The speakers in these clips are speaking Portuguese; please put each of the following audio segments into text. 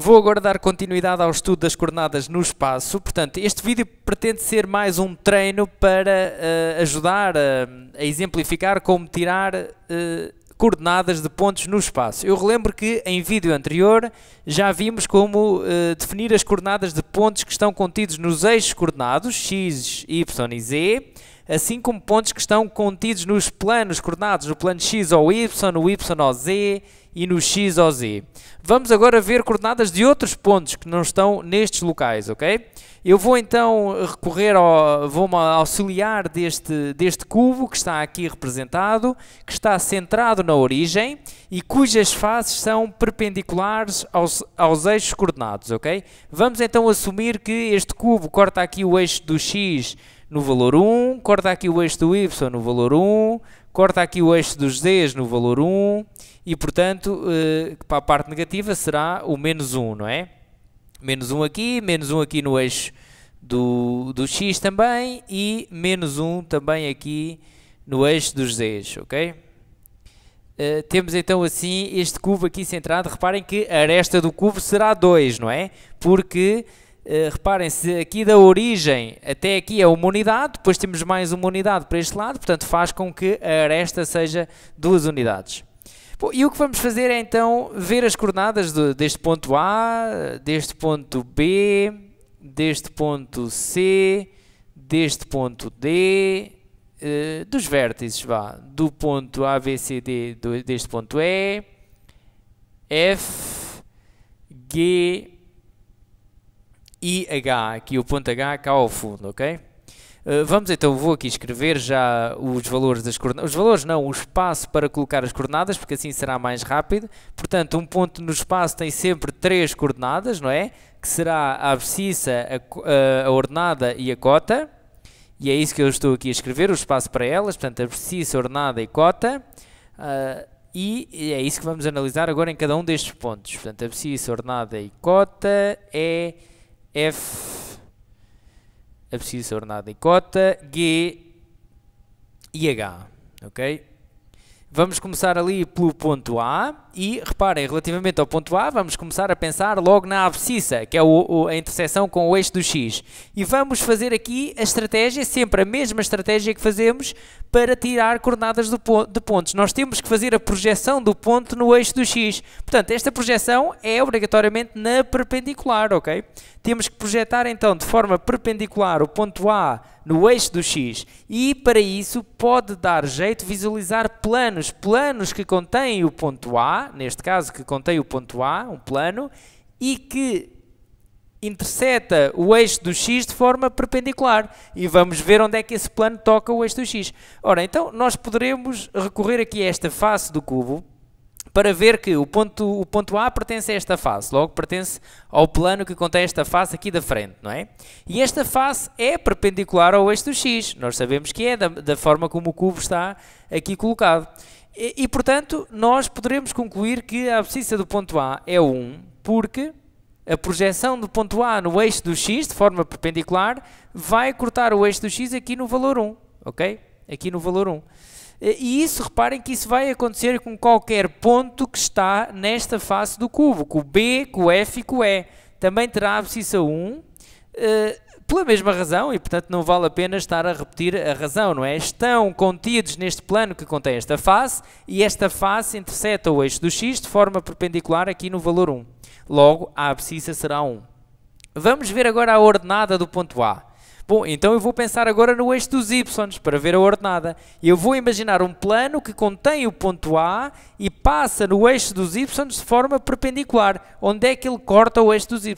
Vou agora dar continuidade ao estudo das coordenadas no espaço. Portanto, este vídeo pretende ser mais um treino para ajudar a exemplificar como tirar coordenadas de pontos no espaço. Eu relembro que em vídeo anterior já vimos como definir as coordenadas de pontos que estão contidos nos eixos coordenados, x, y e z, assim como pontos que estão contidos nos planos coordenados, no plano x ou y, no y ou z e no x ou z. Vamos agora ver coordenadas de outros pontos que não estão nestes locais, ok? Eu vou então recorrer vou-me auxiliar deste cubo que está aqui representado, que está centrado na origem e cujas faces são perpendiculares aos eixos coordenados, ok? Vamos então assumir que este cubo corta aqui o eixo do x no valor 1, corta aqui o eixo do y no valor 1, corta aqui o eixo dos z's no valor 1 e, portanto, para a parte negativa será o menos 1, não é? Menos 1 aqui no eixo do x também e menos 1 também aqui no eixo dos z's, ok? Temos então assim este cubo aqui centrado. Reparem que a aresta do cubo será 2, não é? Porque reparem-se, aqui da origem até aqui é uma unidade, depois temos mais uma unidade para este lado, portanto faz com que a aresta seja 2 unidades. Bom, e o que vamos fazer é então ver as coordenadas deste ponto A, deste ponto B, deste ponto C, deste ponto D, dos vértices, do ponto A, B, C, D, deste ponto E, F, G e H, aqui o ponto H cá ao fundo, ok? Vamos então, vou aqui escrever já os valores das coordenadas, os valores não, o espaço para colocar as coordenadas, porque assim será mais rápido. Portanto, um ponto no espaço tem sempre 3 coordenadas, não é? Que será a abscissa, a ordenada e a cota. E é isso que eu estou aqui a escrever, o espaço para elas, portanto, abscissa, ordenada e cota. E é isso que vamos analisar agora em cada um destes pontos. Portanto, abscissa, ordenada e cota é F, abscissa, ordenada e cota, G e H, ok? Vamos começar ali pelo ponto A e, reparem, relativamente ao ponto A, vamos começar a pensar logo na abscissa, que é a interseção com o eixo do x. E vamos fazer aqui a estratégia, sempre a mesma estratégia que fazemos para tirar coordenadas de pontos. Nós temos que fazer a projeção do ponto no eixo do x. Portanto, esta projeção é obrigatoriamente na perpendicular, ok? Temos que projetar então de forma perpendicular o ponto A no eixo do x e para isso pode dar jeito visualizar planos que contêm o ponto A, neste caso que contém o ponto A, um plano, e que interseta o eixo do x de forma perpendicular. E vamos ver onde é que esse plano toca o eixo do x. Ora, então nós poderemos recorrer aqui a esta face do cubo para ver que o ponto A pertence a esta face, logo pertence ao plano que contém esta face aqui da frente, não é? E esta face é perpendicular ao eixo do x, nós sabemos que é da forma como o cubo está aqui colocado. E portanto, nós poderemos concluir que a abscissa do ponto A é 1, porque a projeção do ponto A no eixo do x, de forma perpendicular, vai cortar o eixo do x aqui no valor 1, ok? Aqui no valor 1. E isso, reparem que isso vai acontecer com qualquer ponto que está nesta face do cubo, com o B, com o F e com o E. Também terá a abscissa 1, pela mesma razão, e portanto não vale a pena estar a repetir a razão, não é? Estão contidos neste plano que contém esta face, e esta face interseta o eixo do x de forma perpendicular aqui no valor 1. Logo, a abscissa será 1. Vamos ver agora a ordenada do ponto A. Bom, então eu vou pensar agora no eixo dos y para ver a ordenada. Eu vou imaginar um plano que contém o ponto A e passa no eixo dos y de forma perpendicular. Onde é que ele corta o eixo dos y?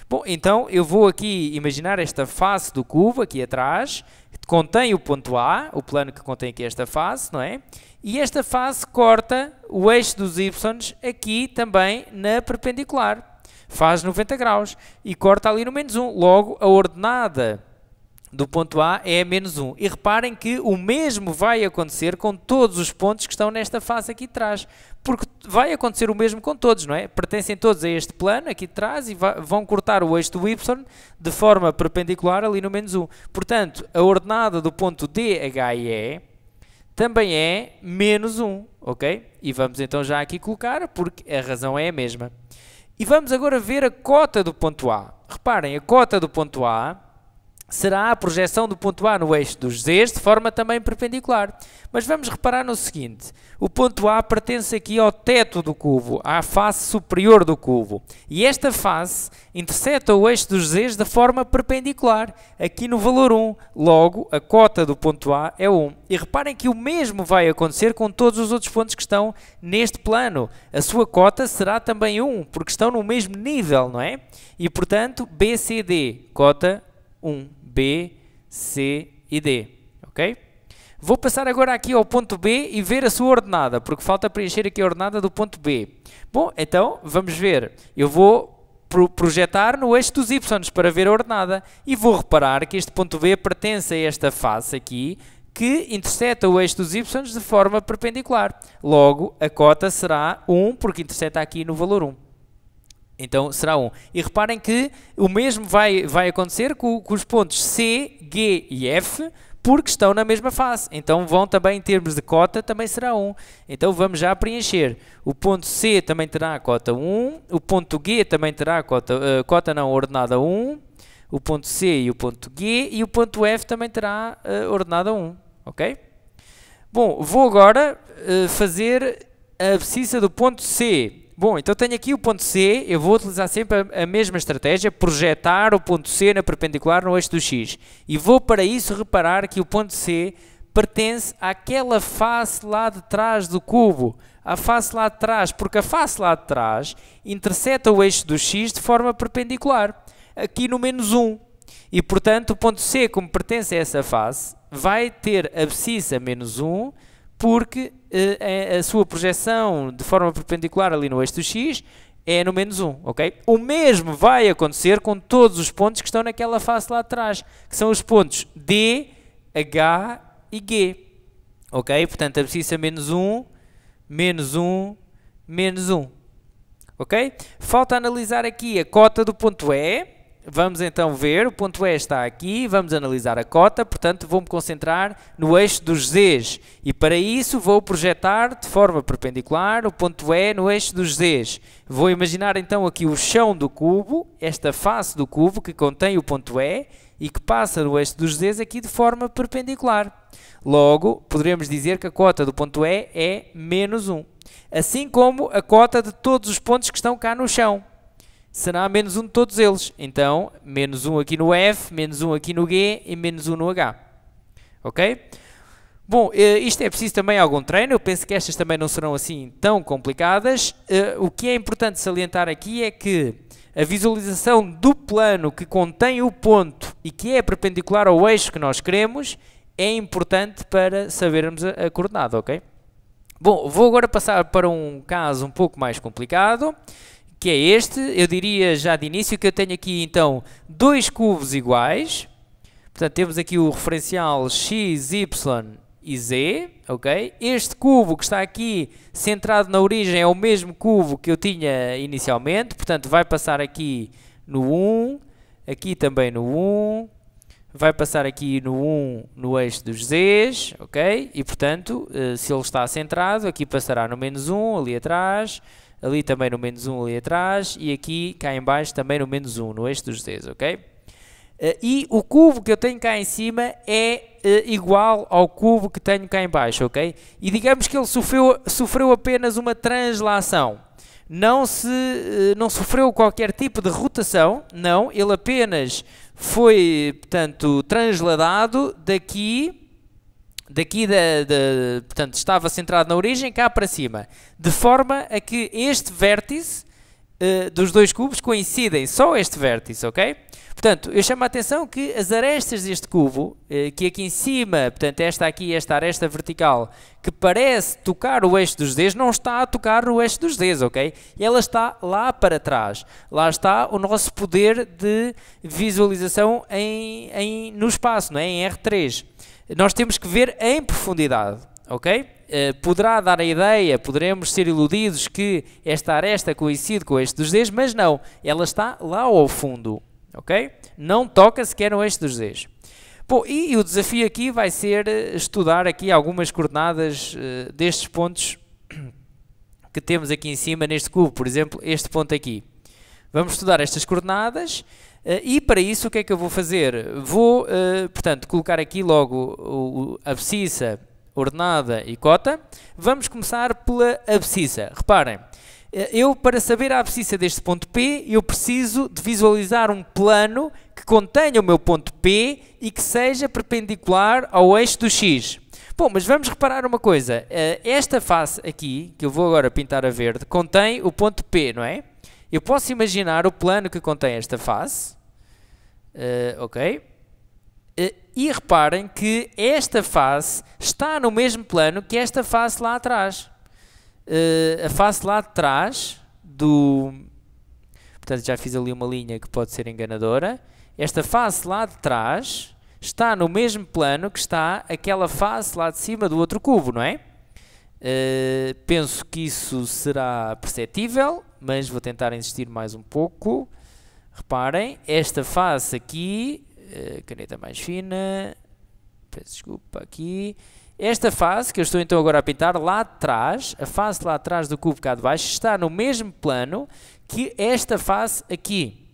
Bom, então eu vou aqui imaginar esta face do cubo aqui atrás, que contém o ponto A, o plano que contém aqui esta face, não é? E esta face corta o eixo dos y aqui também na perpendicular. Faz 90 graus e corta ali no menos 1. Logo, a ordenada do ponto A é menos 1. E reparem que o mesmo vai acontecer com todos os pontos que estão nesta face aqui de trás. Porque vai acontecer o mesmo com todos, não é? Pertencem todos a este plano aqui de trás e vão cortar o eixo do y de forma perpendicular ali no menos 1. Portanto, a ordenada do ponto D, H e E também é menos 1, ok? E vamos então já aqui colocar, porque a razão é a mesma. E vamos agora ver a cota do ponto A. Reparem, a cota do ponto A será a projeção do ponto A no eixo dos z's de forma também perpendicular. Mas vamos reparar no seguinte, o ponto A pertence aqui ao teto do cubo, à face superior do cubo. E esta face interseta o eixo dos z's de forma perpendicular, aqui no valor 1. Logo, a cota do ponto A é 1. E reparem que o mesmo vai acontecer com todos os outros pontos que estão neste plano. A sua cota será também 1, porque estão no mesmo nível, não é? E, portanto, B, C, D, cota 1. B, C e D, ok? Vou passar agora aqui ao ponto B e ver a sua ordenada, porque falta preencher aqui a ordenada do ponto B. Bom, então, vamos ver. Eu vou projetar no eixo dos y para ver a ordenada e vou reparar que este ponto B pertence a esta face aqui, que interseta o eixo dos y de forma perpendicular. Logo, a cota será 1, porque interseta aqui no valor 1. Então, será 1. E reparem que o mesmo vai acontecer com os pontos C, G e F, porque estão na mesma face. Então, vão também, em termos de cota, também será 1. Então, vamos já preencher. O ponto C também terá a cota 1. O ponto G também terá a ordenada 1. O ponto C e o ponto G. E o ponto F também terá a ordenada 1. Ok? Bom, vou agora fazer a abscissa do ponto C. Bom, então tenho aqui o ponto C, eu vou utilizar sempre a mesma estratégia, projetar o ponto C na perpendicular no eixo do X. E vou para isso reparar que o ponto C pertence àquela face lá de trás do cubo. A face lá de trás, porque a face lá de trás interseta o eixo do X de forma perpendicular, aqui no menos 1. E, portanto, o ponto C, como pertence a essa face, vai ter abscissa menos 1, porque a sua projeção de forma perpendicular ali no eixo do X é no menos 1, ok? O mesmo vai acontecer com todos os pontos que estão naquela face lá atrás, que são os pontos D, H e G, ok? Portanto, abscissa menos 1, menos 1, menos 1, ok? Falta analisar aqui a cota do ponto E. Vamos então ver, o ponto E está aqui, vamos analisar a cota, portanto vou-me concentrar no eixo dos z's e para isso vou projetar de forma perpendicular o ponto E no eixo dos z's. Vou imaginar então aqui o chão do cubo, esta face do cubo que contém o ponto E e que passa no eixo dos z's aqui de forma perpendicular. Logo, poderemos dizer que a cota do ponto E é menos 1, assim como a cota de todos os pontos que estão cá no chão. Será menos 1 de todos eles. Então, menos 1 aqui no F, menos 1 aqui no G e menos 1 no H. Ok? Bom, isto é preciso também algum treino. Eu penso que estas também não serão assim tão complicadas. O que é importante salientar aqui é que a visualização do plano que contém o ponto e que é perpendicular ao eixo que nós queremos é importante para sabermos a coordenada, ok? Bom, vou agora passar para um caso um pouco mais complicado, que é este. Eu diria já de início que eu tenho aqui então dois cubos iguais, portanto temos aqui o referencial x, y e z, ok? Este cubo que está aqui centrado na origem é o mesmo cubo que eu tinha inicialmente, portanto vai passar aqui no 1, aqui também no 1, vai passar aqui no 1 no eixo dos z's, ok? E portanto, se ele está centrado, aqui passará no menos 1 ali atrás, ali também no menos 1 ali atrás e aqui cá em baixo também no menos 1 no eixo dos z's, ok? E o cubo que eu tenho cá em cima é igual ao cubo que tenho cá em baixo, ok? E digamos que ele sofreu apenas uma translação. Não sofreu qualquer tipo de rotação, não, ele apenas foi, portanto, transladado portanto, estava centrado na origem, cá para cima, de forma a que este vértice dos dois cubos coincidem, só este vértice, ok? Portanto, eu chamo a atenção que as arestas deste cubo, que aqui em cima, portanto, esta aqui, esta aresta vertical, que parece tocar o eixo dos z's, não está a tocar no eixo dos z's, ok? E ela está lá para trás. Lá está o nosso poder de visualização no espaço, não é? Em R3. Nós temos que ver em profundidade, ok? Poderá dar a ideia, poderemos ser iludidos que esta aresta coincide com o eixo dos z's, mas não, ela está lá ao fundo, ok? Não toca sequer no eixo dos z's. Bom, e o desafio aqui vai ser estudar aqui algumas coordenadas destes pontos que temos aqui em cima neste cubo, por exemplo, este ponto aqui. Vamos estudar estas coordenadas e para isso o que é que eu vou fazer? Vou, portanto, colocar aqui logo a abscissa, ordenada e cota. Vamos começar pela abscissa. Reparem, eu para saber a abscissa deste ponto P, eu preciso de visualizar um plano que contenha o meu ponto P e que seja perpendicular ao eixo do X. Bom, mas vamos reparar uma coisa. Esta face aqui, que eu vou agora pintar a verde, contém o ponto P, não é? Eu posso imaginar o plano que contém esta face, ok? E reparem que esta face está no mesmo plano que esta face lá atrás. A face lá de trás do... Portanto, já fiz ali uma linha que pode ser enganadora. Esta face lá de trás está no mesmo plano que está aquela face lá de cima do outro cubo, não é? Penso que isso será perceptível, mas vou tentar insistir mais um pouco. Reparem, esta face aqui, caneta mais fina, peço desculpa, aqui. Esta face, que eu estou então agora a pintar lá atrás, a face lá atrás do cubo cá de baixo, está no mesmo plano que esta face aqui.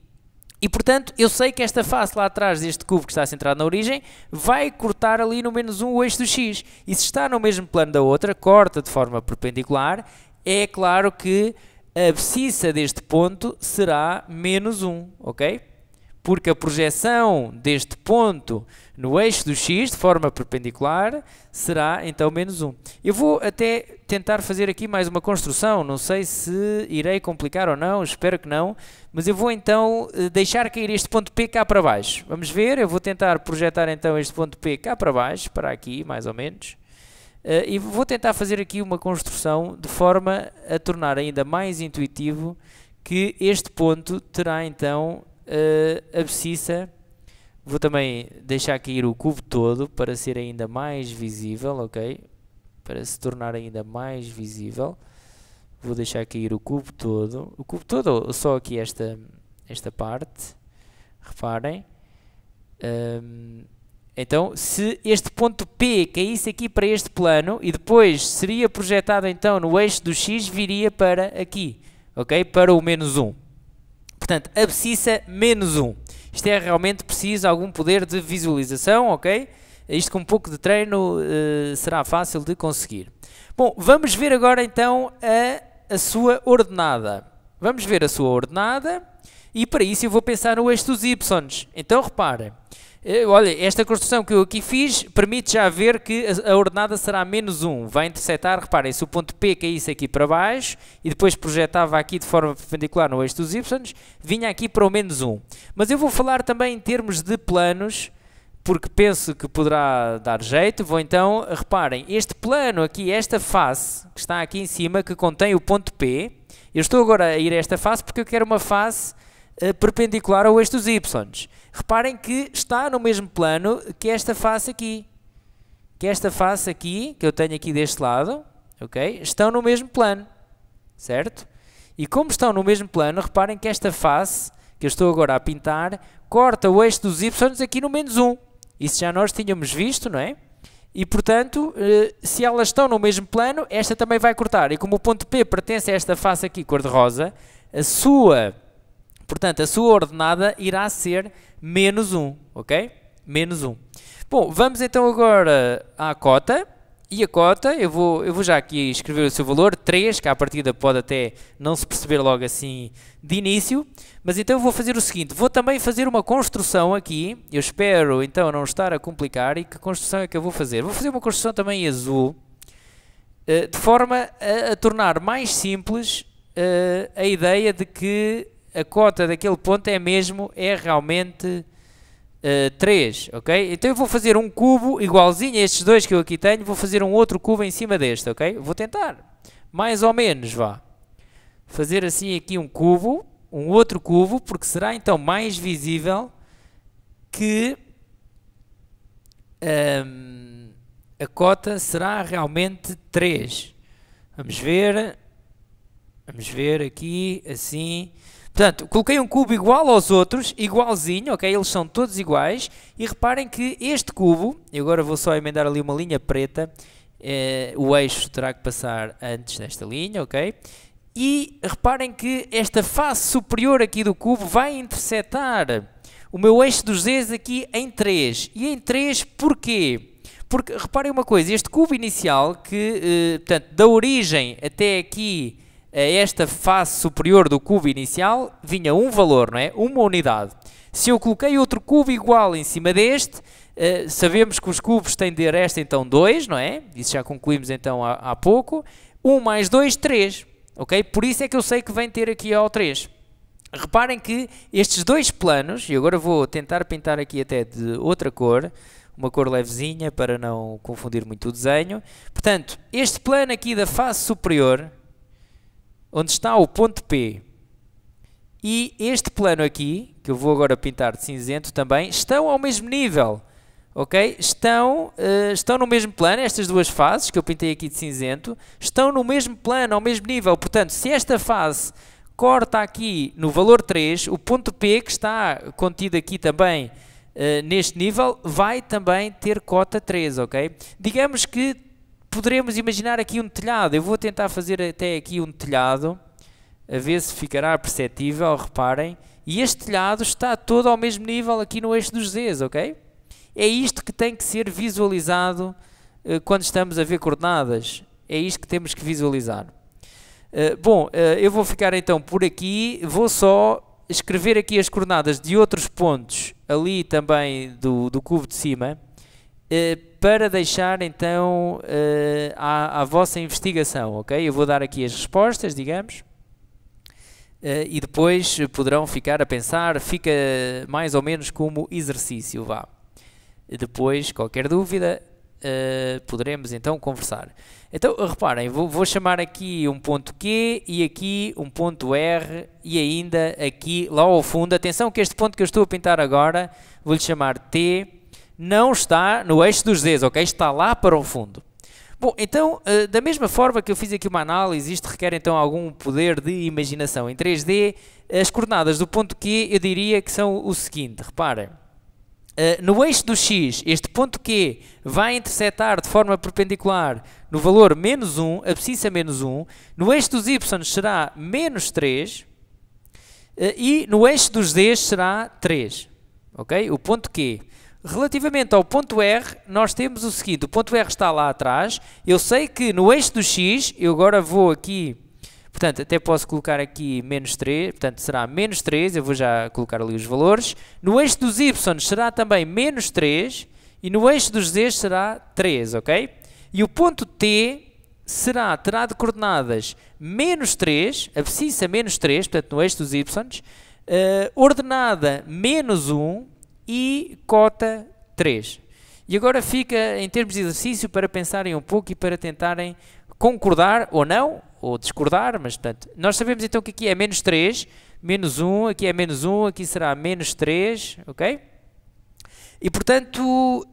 E, portanto, eu sei que esta face lá atrás deste cubo que está centrado na origem vai cortar ali no menos 1 o eixo do X. E se está no mesmo plano da outra, corta de forma perpendicular, é claro que a abscissa deste ponto será menos 1, ok? Porque a projeção deste ponto no eixo do X, de forma perpendicular, será então menos 1. Eu vou até tentar fazer aqui mais uma construção, não sei se irei complicar ou não, espero que não, mas eu vou então deixar cair este ponto P cá para baixo. Vamos ver, eu vou tentar projetar então este ponto P cá para baixo, para aqui mais ou menos, e vou tentar fazer aqui uma construção de forma a tornar ainda mais intuitivo que este ponto terá então abscissa. Vou também deixar cair o cubo todo para ser ainda mais visível, ok? Para se tornar ainda mais visível. Vou deixar cair o cubo todo ou só aqui esta parte. Reparem. Então, se este ponto P caísse aqui para este plano e depois seria projetado então no eixo do X, viria para aqui, ok? Para o menos 1. Portanto, abscissa menos 1. Isto é realmente preciso algum poder de visualização, ok? Isto com um pouco de treino será fácil de conseguir. Bom, vamos ver agora então a sua ordenada. Vamos ver a sua ordenada e para isso eu vou pensar no eixo dos y. Então reparem, olha, esta construção que eu aqui fiz permite já ver que a ordenada será menos 1. Vai interceptar, reparem, se o ponto P caísse aqui para baixo e depois projetava aqui de forma perpendicular no eixo dos y, vinha aqui para o menos 1. Mas eu vou falar também em termos de planos, porque penso que poderá dar jeito. Vou então, reparem, este plano aqui, esta face que está aqui em cima, que contém o ponto P, eu estou agora a ir a esta face porque eu quero uma face perpendicular ao eixo dos y. Reparem que está no mesmo plano que esta face aqui. Que esta face aqui, que eu tenho aqui deste lado, ok? Estão no mesmo plano, certo? E como estão no mesmo plano, reparem que esta face, que eu estou agora a pintar, corta o eixo dos y aqui no menos 1. Isso já nós tínhamos visto, não é? E, portanto, se elas estão no mesmo plano, esta também vai cortar. E como o ponto P pertence a esta face aqui cor-de-rosa, portanto, a sua ordenada irá ser menos 1, ok? Menos 1. Bom, vamos então agora à cota. E a cota, eu vou já aqui escrever o seu valor, 3, que à partida pode até não se perceber logo assim de início. Mas então eu vou fazer o seguinte, vou também fazer uma construção aqui. Eu espero então não estar a complicar. E que construção é que eu vou fazer? Vou fazer uma construção também em azul, de forma a tornar mais simples a ideia de que a cota daquele ponto é realmente 3, ok? Então eu vou fazer um cubo igualzinho a estes dois que eu aqui tenho, vou fazer um outro cubo em cima deste, ok? Vou tentar, mais ou menos, vá. Fazer assim aqui um cubo, um outro cubo, porque será então mais visível que a cota será realmente 3. Vamos ver aqui, assim. Portanto, coloquei um cubo igual aos outros, igualzinho, ok? Eles são todos iguais. E reparem que este cubo, e agora vou só emendar ali uma linha preta, o eixo terá que passar antes desta linha, ok? E reparem que esta face superior aqui do cubo vai intersetar o meu eixo dos z's aqui em 3. E em 3 porquê? Porque, reparem uma coisa, este cubo inicial, que, portanto, da origem até aqui, a esta face superior do cubo inicial, vinha um valor, não é? Uma unidade. Se eu coloquei outro cubo igual em cima deste, sabemos que os cubos têm de aresta, então, 2, não é? Isso já concluímos, então, há pouco. 1 mais 2, 3. Ok? Por isso é que eu sei que vem ter aqui ao 3. Reparem que estes dois planos, e agora vou tentar pintar aqui até de outra cor, uma cor levezinha para não confundir muito o desenho. Portanto, este plano aqui da face superior, onde está o ponto P, e este plano aqui, que eu vou agora pintar de cinzento também, estão ao mesmo nível. Ok? Estão no mesmo plano, estas duas faces que eu pintei aqui de cinzento, estão no mesmo plano, ao mesmo nível. Portanto, se esta face corta aqui no valor 3, o ponto P, que está contido aqui também neste nível, vai também ter cota 3, ok? Digamos que poderemos imaginar aqui um telhado. Eu vou tentar fazer até aqui um telhado, a ver se ficará perceptível, reparem. E este telhado está todo ao mesmo nível aqui no eixo dos z's, ok? É isto que tem que ser visualizado quando estamos a ver coordenadas. É isto que temos que visualizar. Eu vou ficar então por aqui. Vou só escrever aqui as coordenadas de outros pontos ali também do cubo de cima para deixar então à vossa investigação, ok? Eu vou dar aqui as respostas, digamos. E depois poderão ficar a pensar, fica mais ou menos como exercício, vá. Depois, qualquer dúvida, poderemos então conversar. Então, reparem, vou chamar aqui um ponto Q e aqui um ponto R e ainda aqui lá ao fundo. Atenção que este ponto que eu estou a pintar agora, vou-lhe chamar T, não está no eixo dos Z's, ok? Está lá para o fundo. Bom, então, da mesma forma que eu fiz aqui uma análise, isto requer então algum poder de imaginação. Em 3D, as coordenadas do ponto Q, eu diria que são o seguinte, reparem. No eixo do X, este ponto Q vai intersetar de forma perpendicular no valor menos 1, abscissa menos 1. No eixo dos Y será menos 3. E no eixo dos Z será 3. Ok? O ponto Q. Relativamente ao ponto R, nós temos o seguinte. O ponto R está lá atrás. Eu sei que no eixo do X, eu agora vou aqui... Portanto, até posso colocar aqui menos 3, portanto será menos 3, eu vou já colocar ali os valores. No eixo dos Y será também menos 3 e no eixo dos Z será 3, ok? E o ponto T terá de coordenadas menos 3, abscissa menos 3, portanto no eixo dos Y, ordenada menos 1 e cota 3. E agora fica, em termos de exercício, para pensarem um pouco e para tentarem concordar ou não, ou discordar, mas portanto, nós sabemos então que aqui é menos 3, menos 1, aqui é menos 1, aqui será menos 3, ok? E portanto,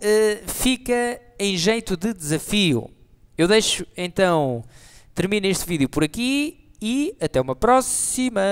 fica em jeito de desafio. Eu deixo então, termino este vídeo por aqui e até uma próxima!